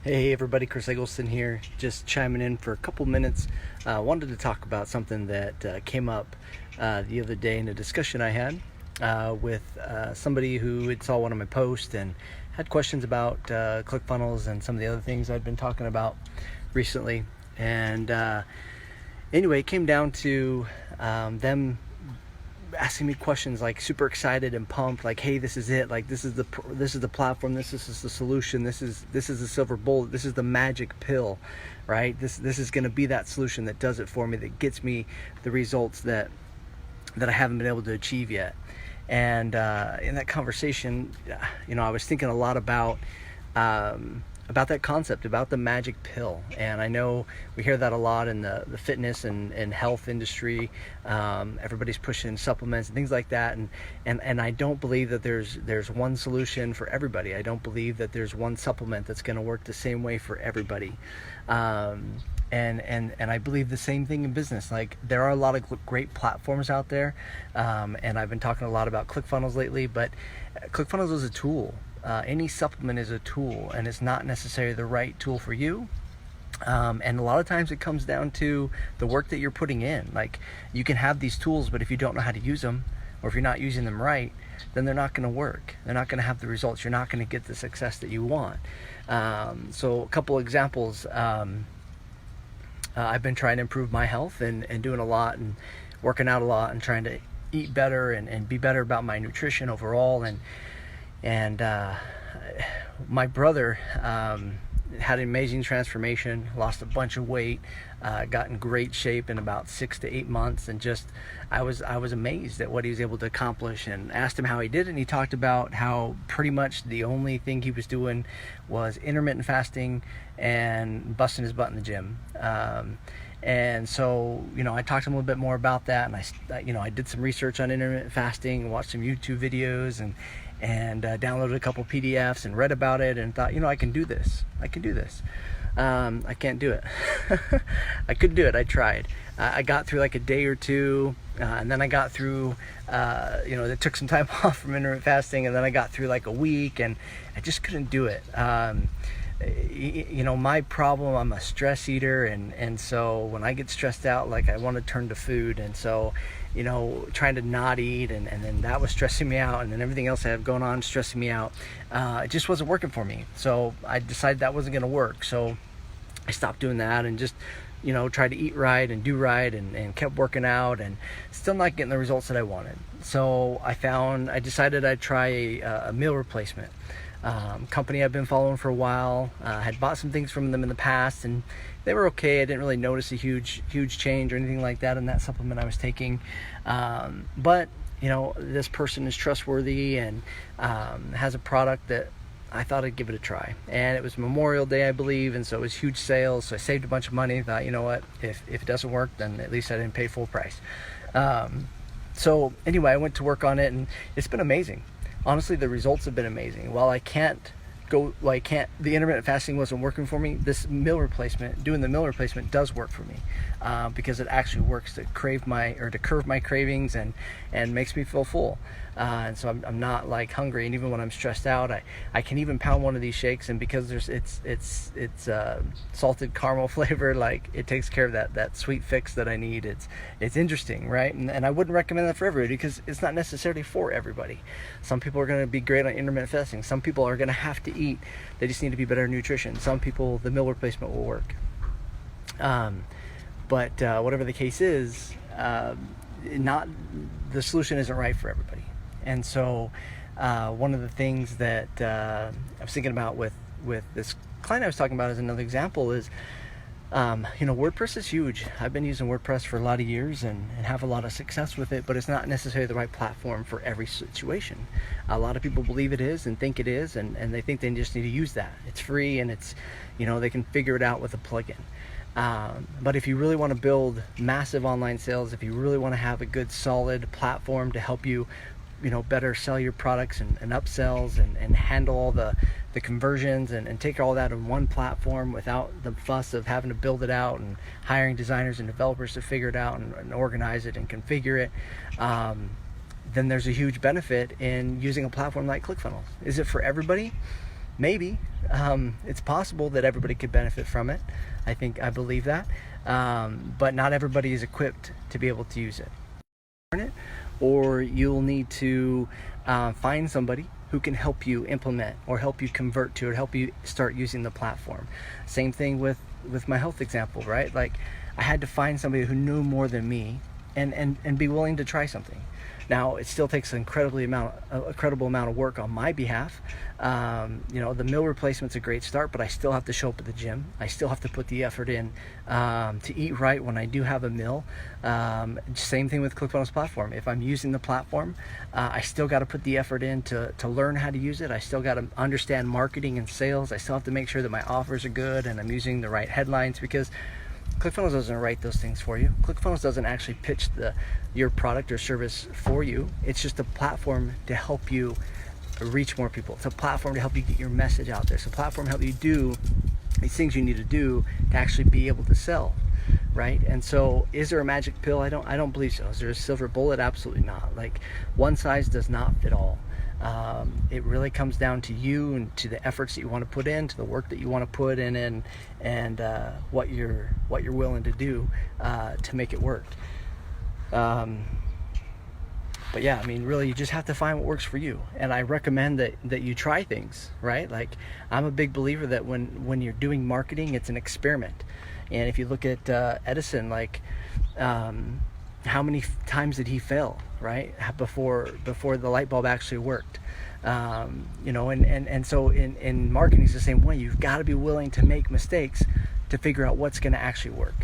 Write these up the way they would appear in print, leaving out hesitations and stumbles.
Hey everybody, Chris Eggleston here, just chiming in for a couple minutes. Wanted to talk about something that came up the other day in a discussion I had with somebody who had saw one of my posts and had questions about ClickFunnels and some of the other things I'd been talking about recently. And anyway, it came down to them asking me questions, like super excited and pumped, like, hey, this is it, like this is the platform, this is the solution, this is the silver bullet, this is the magic pill, right? This is going to be that solution that does it for me, that gets me the results that I haven't been able to achieve yet. And in that conversation, I was thinking a lot about that concept, about the magic pill. And I know we hear that a lot in the fitness and health industry. Everybody's pushing supplements and things like that. And I don't believe that there's one solution for everybody. I don't believe that there's one supplement that's going to work the same way for everybody. And I believe the same thing in business. Like, there are a lot of great platforms out there. And I've been talking a lot about ClickFunnels lately, but ClickFunnels is a tool. Any supplement is a tool, and it's not necessarily the right tool for you. And a lot of times it comes down to the work that you're putting in. Like, you can have these tools, but if you don't know how to use them, or if you're not using them right, then they're not going to work. They're not going to have the results. You're not going to get the success that you want. So a couple examples. I've been trying to improve my health and doing a lot and working out a lot and trying to eat better and be better about my nutrition overall. And my brother had an amazing transformation, lost a bunch of weight, got in great shape in about 6 to 8 months, and just I was amazed at what he was able to accomplish, and asked him how he did it. And he talked about how pretty much the only thing he was doing was intermittent fasting and busting his butt in the gym. And so, I talked to him a little bit more about that, and I did some research on intermittent fasting, watched some YouTube videos, and downloaded a couple PDFs and read about it, and thought, I can do this. I can't do it. I couldn't do it. I tried. I got through like a day or two, and then I got through, they took some time off from intermittent fasting, and then I got through like a week, and I just couldn't do it. My problem, I'm a stress eater, and so when I get stressed out, like, I want to turn to food. And so, trying to not eat, and then that was stressing me out, and then everything else I have going on stressing me out. It just wasn't working for me. So I decided that wasn't going to work. So I stopped doing that and just, tried to eat right and do right, and kept working out, and still not getting the results that I wanted. So I decided I'd try a meal replacement. Company I've been following for a while. Had bought some things from them in the past, and they were okay. I didn't really notice a huge change or anything like that in that supplement I was taking. But this person is trustworthy and has a product that I thought I'd give it a try. And it was Memorial Day, I believe, and so it was huge sales. So I saved a bunch of money. Thought, you know what, if it doesn't work, then at least I didn't pay full price. So anyway, I went to work on it, and it's been amazing. Honestly, the results have been amazing. While the intermittent fasting wasn't working for me, doing the meal replacement does work for me, because it actually works to curb my cravings and makes me feel full. And so I'm not like hungry, and even when I'm stressed out, I can even pound one of these shakes, and because it's salted caramel flavor, like, it takes care of that sweet fix that I need. It's interesting, right? And I wouldn't recommend that for everybody, because it's not necessarily for everybody. Some people are going to be great on intermittent fasting. Some people are going to have to eat. They just need to be better nutrition. Some people, the meal replacement will work. But whatever the case is, the solution isn't right for everybody. And so one of the things that I was thinking about with this client I was talking about as another example is, WordPress is huge. I've been using WordPress for a lot of years and have a lot of success with it, but it's not necessarily the right platform for every situation. A lot of people believe it is and think it is, and they think they just need to use that. It's free, and it's, they can figure it out with a plugin. But if you really want to build massive online sales, if you really want to have a good solid platform to help you better sell your products and upsells and handle all the conversions and take all that in one platform without the fuss of having to build it out and hiring designers and developers to figure it out and organize it and configure it, then there's a huge benefit in using a platform like ClickFunnels. Is it for everybody? maybe. It's possible that everybody could benefit from it. I believe that. But not everybody is equipped to be able to use it. Or you'll need to find somebody who can help you implement or help you convert to it, help you start using the platform. Same thing with my health example, right? Like, I had to find somebody who knew more than me and be willing to try something. Now, it still takes an incredible amount of work on my behalf. The meal replacement's a great start, but I still have to show up at the gym. I still have to put the effort in to eat right when I do have a meal. Same thing with ClickFunnels platform. If I'm using the platform, I still got to put the effort in to learn how to use it. I still got to understand marketing and sales. I still have to make sure that my offers are good and I'm using the right headlines, because ClickFunnels doesn't write those things for you. ClickFunnels doesn't actually pitch your product or service for you. It's just a platform to help you reach more people. It's a platform to help you get your message out there. It's a platform to help you do these things you need to do to actually be able to sell, right? And so, is there a magic pill? I don't believe so. Is there a silver bullet? Absolutely not. Like, one size does not fit all. It really comes down to you and to the efforts that you want to put in, to the work that you want to put in, and what you're willing to do to make it work. But yeah, I mean, really, you just have to find what works for you. And I recommend that you try things, right? Like, I'm a big believer that when you're doing marketing, it's an experiment. And if you look at Edison, like, how many times did he fail, right? Before the light bulb actually worked. And so in marketing, it's the same way. You've got to be willing to make mistakes to figure out what's going to actually work.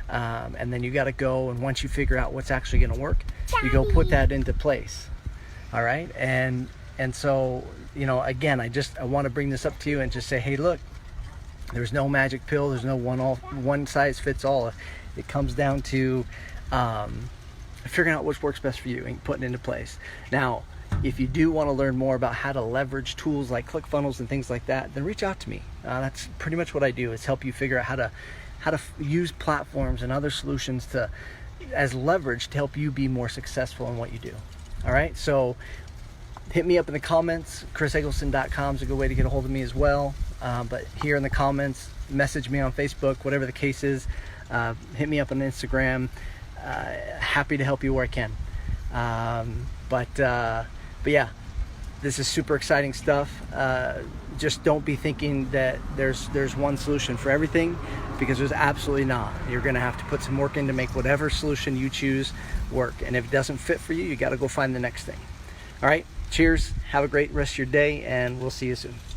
And then you got to go, and once you figure out what's actually going to work, you go put that into place. All right. And so, again, I want to bring this up to you and just say, hey, look, there's no magic pill. There's no one size fits all. It comes down to figuring out what works best for you and putting it into place. Now, if you do want to learn more about how to leverage tools like ClickFunnels and things like that, then reach out to me. That's pretty much what I do, is help you figure out how to use platforms and other solutions as leverage to help you be more successful in what you do. All right, so hit me up in the comments. chriseggleston.com is a good way to get a hold of me as well. But here in the comments, message me on Facebook, whatever the case is. Hit me up on Instagram. Happy to help you where I can. But yeah, this is super exciting stuff. Just don't be thinking that there's one solution for everything, because there's absolutely not. You're going to have to put some work in to make whatever solution you choose work. And if it doesn't fit for you, you got to go find the next thing. All right, cheers. Have a great rest of your day, and we'll see you soon.